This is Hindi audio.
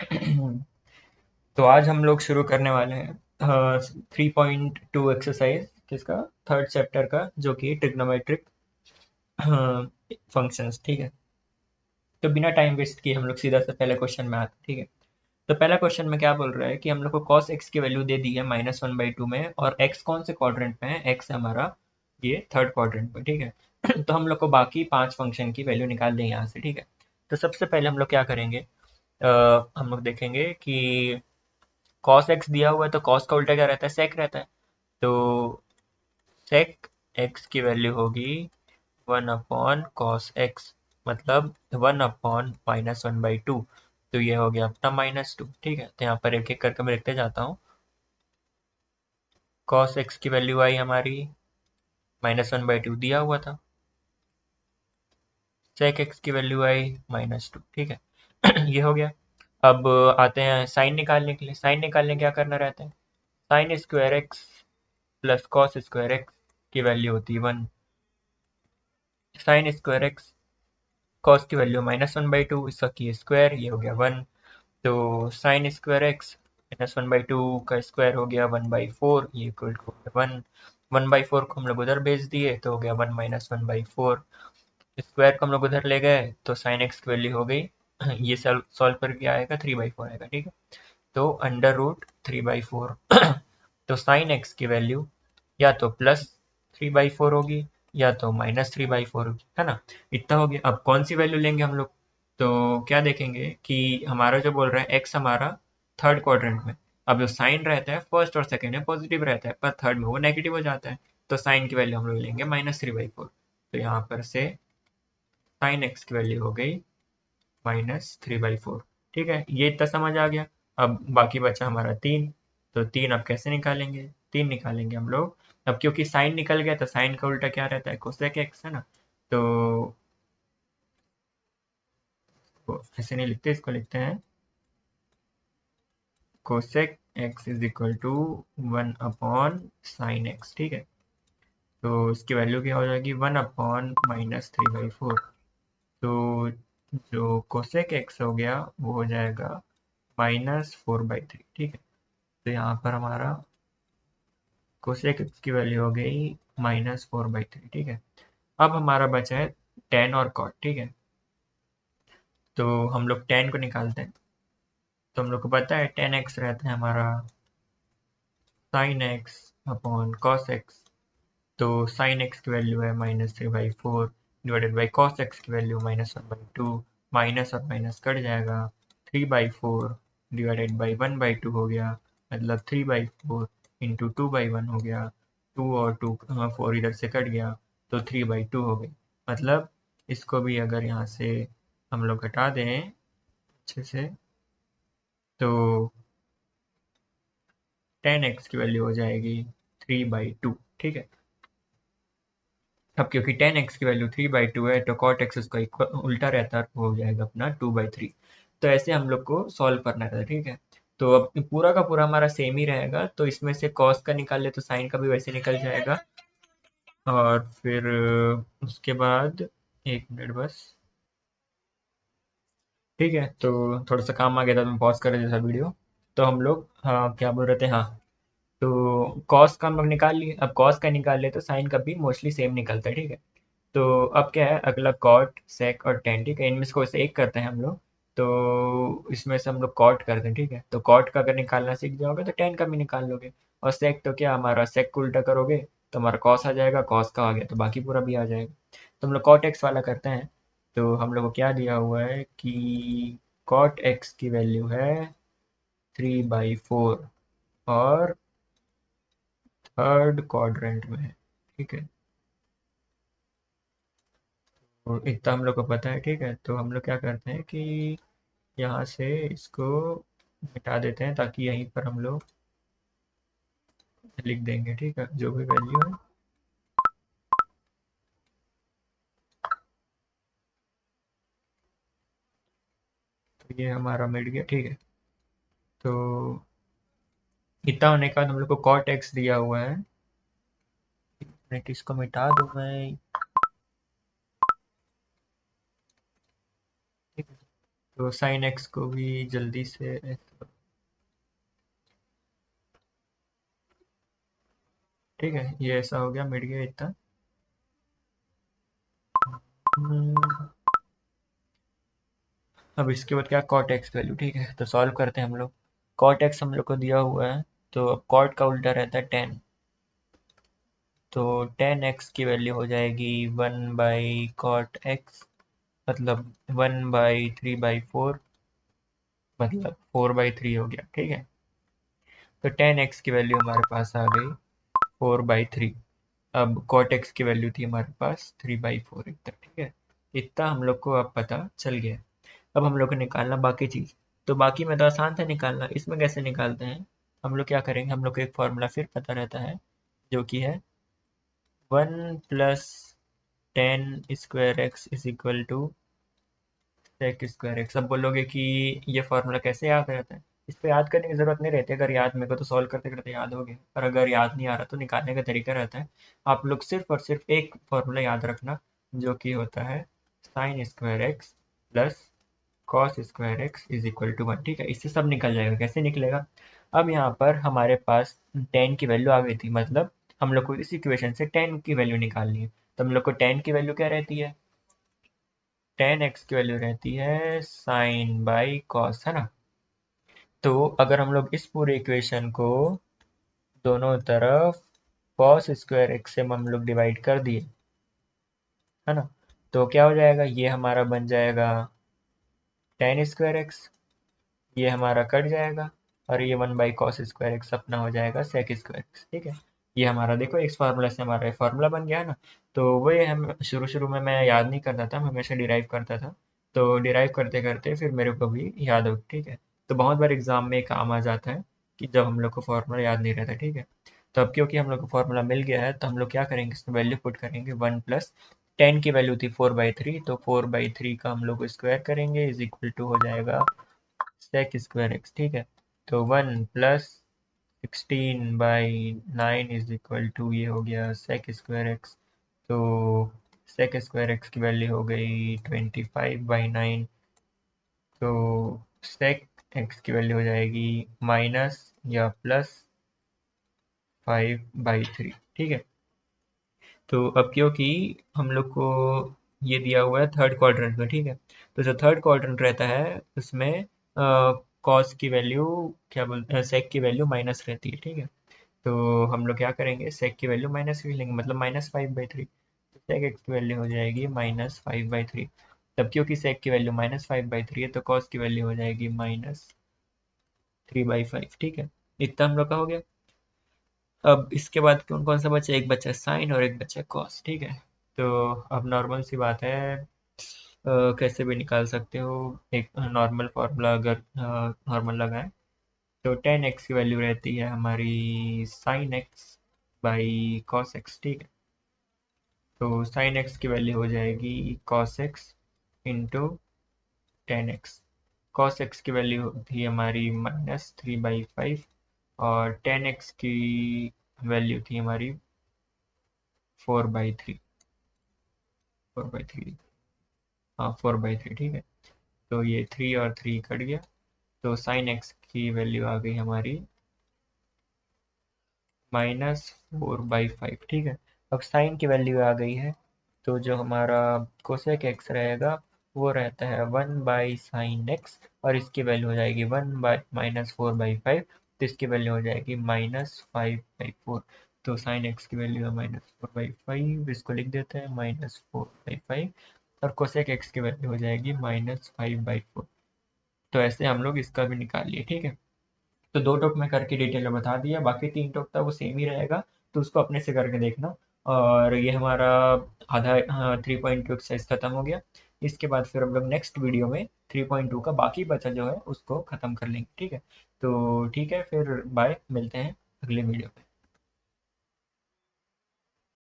तो आज हम लोग शुरू करने वाले हैं 3.2 एक्सरसाइज किसका थर्ड चैप्टर का, जो कि ट्रिग्नोमेट्रिक फंक्शंस। ठीक है, तो बिना टाइम वेस्ट किए हम लोग सीधा से पहले क्वेश्चन में आते हैं। ठीक है, तो पहला क्वेश्चन में क्या बोल रहा है कि हम लोग को cos x की वैल्यू दे दी है -1/2 में, और x कौन से क्वाड्रेंट में है? x हमारा ये थर्ड क्वाड्रेंट में। ठीक है तो हम लोग को बाकी 5 फंक्शन की वैल्यू निकाल दें यहाँ से। ठीक है, तो सबसे पहले हम लोग क्या करेंगे, हम लोग देखेंगे कि cos x दिया हुआ है तो cos का उल्टा क्या रहता है? sec रहता है। तो sec x की वैल्यू होगी 1/cos x, मतलब 1/-1/2। तो ये हो गया अपना -2। ठीक है, तो यहाँ पर एक एक करके मैं लिखते जाता हूँ। cos x की वैल्यू आई हमारी -1/2 दिया हुआ था। sec x की वैल्यू आई -2। ठीक है ये हो गया। अब आते हैं साइन निकालने के लिए। साइन निकालने क्या करना रहता है? Sine square x plus cos square x की वैल्यू होती है 1। साइन स्क्वायर एक्स, कॉस की वैल्यू -1/2, इसका की स्क्वायर, ये हो गया 1। तो साइन स्क्वायर एक्स -1/2 का स्क्वायर हो गया 1/4, ये इक्वल टू 1। 1/4 को हम लोग उधर भेज दिए तो हो गया 1 - 1/4। स्क्वायर को हम लोग उधर ले गए तो साइन एक्स की वैल्यू हो गई ये सॉल्व करके आएगा 3/4 आएगा। ठीक है, तो √3/4 तो साइन एक्स की वैल्यू या तो +3/4 होगी या तो -3/4 होगी, है ना? इतना हो गया। अब कौन सी वैल्यू लेंगे हम लोग? तो क्या देखेंगे कि हमारा जो बोल रहा है एक्स हमारा थर्ड क्वाड्रेंट में। अब जो साइन रहता है फर्स्ट और सेकंड में पॉजिटिव रहता है, पर थर्ड में वो नेगेटिव हो जाता है। तो साइन की वैल्यू हम लोग लेंगे -3/4। तो यहाँ पर से साइन एक्स की वैल्यू हो गई -3/4। ठीक है, ये इतना समझ आ गया। अब बाकी बचा हमारा 3। तो 3 अब कैसे निकालेंगे? 3 निकालेंगे हम लोग। अब क्योंकि साइन निकल गया तो साइन का उल्टा क्या रहता है? कोसेक एक्स, है ना? तो ऐसे नहीं लिखते, इसको लिखते हैं cosec x is equal to 1/sin x. ठीक है, तो इसकी वैल्यू क्या हो जाएगी? 1/-3/4। तो जो कोसेक एक्स हो गया वो हो जाएगा -4/3। ठीक है, तो यहाँ पर हमारा कोसेक की वैल्यू हो गई -4/3। ठीक है, अब हमारा बचा है टेन और कॉट। ठीक है, तो हम लोग टेन को निकालते हैं। तो हम लोग को पता है टेन एक्स रहता है हमारा sine x upon cos x. तो साइन एक्स की वैल्यू है -3/4 डिवाइडेड बाई कॉस एक्स की वैल्यू -1/2। माइनस और माइनस कट जाएगा। 3/4 डिवाइडेड बाई 1/2 हो गया, मतलब 3/4 इंटू 2/1 हो गया। 2 और 2 4 इधर से कट गया तो 3/2 हो गई। मतलब इसको भी अगर यहाँ से हम लोग घटा दें अच्छे से तो 10x की वैल्यू हो जाएगी 3/2। ठीक है, अब क्योंकि 10x की वैल्यू 3/2 है तो cot x उसका उल्टा रहता है, वो हो जाएगा अपना 2/3। तो ऐसे हम लोग को सॉल्व करना रहता है। ठीक है, तो अब पूरा का पूरा हमारा सेम ही रहेगा, तो इसमें से cos का निकाल ले तो sin का भी वैसे निकल जाएगा। और फिर उसके बाद एक मिनट बस। ठीक है, तो थोड़ा सा काम आ गया था तो मैं पॉज कर देता था वीडियो। तो हम लोग, हाँ क्या बोल रहे थे, हाँ, तो कॉस का हम लोग निकाल लिए। अब कॉस का निकाल ले तो साइन का भी मोस्टली सेम निकलता है। ठीक है, तो अब क्या है अगला, कॉट सेक और टेन। ठीक है, इनमें से कोई से एक करते हैं हम लोग। तो इसमें से हम लोग कॉट करते हैं। ठीक है, तो कॉट का अगर निकालना सीख जाओगे तो टेन का भी निकाल लोगे। और सेक तो क्या, हमारा सेक को उल्टा करोगे तो हमारा कॉस आ जाएगा, कॉस का आ गया तो बाकी पूरा भी आ जाएगा। तो हम लोग कॉट एक्स वाला करते हैं। तो हम लोग को क्या दिया हुआ है कि कॉट एक्स की वैल्यू है 3/4 और थर्ड क्वाड्रेंट में है। ठीक है, तो इतना हम लोग को पता है। ठीक है, तो हम लोग क्या करते हैं कि यहाँ से इसको मिटा देते हैं ताकि यहीं पर हम लोग लिख देंगे। ठीक है, जो भी वैल्यू है। तो ये हमारा मिट गया। ठीक है, तो इतना होने के बाद हम लोग को कॉट एक्स दिया हुआ है। मिनट, इसको मिटा दूं मैं। ठीक है, तो साइन एक्स को भी जल्दी से, ठीक है, ये ऐसा हो गया, मिट गया इतना। हम्म, अब इसके बाद क्या, कॉट एक्स वैल्यू, ठीक है, तो सॉल्व करते हैं हम लोग। कॉट एक्स हम लोग को दिया हुआ है, तो अब कॉट का उल्टा रहता है टेन, तो टेन एक्स की वैल्यू हो जाएगी 1/cot x, मतलब 1/3/4, मतलब 4/3 हो गया, ठीक है। तो टेन एक्स की वैल्यू हमारे पास आ गई 4/3। अब कॉट एक्स की वैल्यू थी हमारे पास 3/4 इतना, ठीक है। इतना हम लोग को अब पता चल गया। अब हम लोग को निकालना बाकी चीज़। तो बाकी में तो आसान था निकालना, इसमें कैसे निकालते हैं, हम लोग क्या करेंगे, हम लोग को एक फॉर्मूला फिर पता रहता है, जो कि है 1 + tan² x is equal to sec²x। अब बोलोगे कि ये फार्मूला कैसे याद रहता है, इस पे याद करने की ज़रूरत नहीं रहती, अगर याद, मेरे को तो सॉल्व करते करते याद हो गया, और अगर याद नहीं आ रहा तो निकालने का तरीका रहता है। आप लोग सिर्फ और सिर्फ एक फार्मूला याद रखना, जो कि होता है sin² x plus cos² x is equal to 1, ठीक है। इससे सब निकल जाएगा। कैसे निकलेगा, अब यहाँ पर हमारे पास टेन की वैल्यू आ गई थी, मतलब हम लोग को इस इक्वेशन से टेन की वैल्यू निकालनी है। तो हम लोग को टेन की वैल्यू क्या रहती है, टेन एक्स की वैल्यू रहती है साइन बाई कॉस, है ना। तो अगर हम लोग इस पूरे इक्वेशन को दोनों तरफ cos² x से हम लोग डिवाइड कर दिए, है ना, तो क्या हो जाएगा, ये हमारा बन जाएगा tan²x, ये हमारा कट जाएगा, और ये 1/cos²x अपना हो जाएगा sec²x, ठीक है। ये हमारा देखो, इस फार्मूला से हमारा फार्मूला बन गया है ना। तो वही हम शुरू शुरू में मैं याद नहीं करता था, मैं हमेशा डिराइव करता था, तो डिराइव करते करते फिर मेरे को भी याद हो, ठीक है। तो बहुत बार एग्जाम में काम आ जाता है कि जब हम लोग को फार्मूला याद नहीं रहता, ठीक है। तो अब क्योंकि हम लोग को फार्मूला मिल गया है, तो हम लोग क्या करेंगे, इसमें वैल्यू पुट करेंगे। 1 + 10 की वैल्यू थी 4/3, तो 4/3 का हम लोग स्क्वायर करेंगे, इज इक्वल टू हो जाएगा sec²x, ठीक है। तो 1 + 16/9 इज इक्वल टू, ये हो गया sec²x। तो sec²x की वैल्यू हो गई 25/9, तो sec x की वैल्यू हो जाएगी माइनस या प्लस 5/3, ठीक है। तो अब क्योंकि हम लोग को ये दिया हुआ है थर्ड क्वाड्रेंट में, ठीक है, तो जो थर्ड क्वाड्रेंट रहता है उसमें कॉस की वैल्यू, क्या बोलते हैं, सेक की वैल्यू माइनस रहती है, ठीक है। तो हम लोग क्या करेंगे, सेक की वैल्यू माइनस की लेंगे, मतलब -5/3, तो सेक एक्स की वैल्यू हो जाएगी -5/3। तब क्योंकि सेक की वैल्यू -5/3 है, तो कॉस की वैल्यू हो जाएगी -3/5, ठीक है। इतना हम लोग का हो गया। अब इसके बाद कौन कौन सा बचा, एक बचा साइन और एक बचा कॉस, ठीक है। तो अब नॉर्मल सी बात है, कैसे भी निकाल सकते हो, एक नॉर्मल फार्मूला अगर नॉर्मल लगाएं, तो टेन एक्स की वैल्यू रहती है हमारी sine x by cos x, ठीक है। तो साइन एक्स की वैल्यू हो जाएगी cos x into ten x. Cos x की वैल्यू थी हमारी -3/5, और टेन एक्स की वैल्यू थी हमारी 4/3, 4/3, हाँ 4/3, ठीक है। तो ये 3 और 3 कट गया, तो साइन एक्स की वैल्यू आ गई हमारी -4/5, ठीक है। अब साइन की वैल्यू आ गई है, तो जो हमारा कोसेक एक्स रहेगा, वो रहता है 1/sin x, और इसकी वैल्यू हो जाएगी 1/-4/5, तो इसकी वैल्यू हो जाएगी -5/4। तो साइन एक्स की वैल्यू है -4/5, इसको लिख देते हैं -4/5, और कोसेक एक्स की वैल्यू हो जाएगी -5/4। तो ऐसे हम लोग इसका भी निकाल लिए, ठीक है। तो दो टोक में करके डिटेल में बता दिया, बाकी तीन टोक था वो सेम ही रहेगा, तो उसको अपने से करके देखना। और ये हमारा आधा 3.2 एक्सरसाइज खत्म हो गया। इसके बाद फिर हम लोग नेक्स्ट वीडियो में 3.2 का बाकी बचा जो है उसको ख़त्म कर लेंगे, ठीक है। तो ठीक है, फिर बाय, मिलते हैं अगले वीडियो में।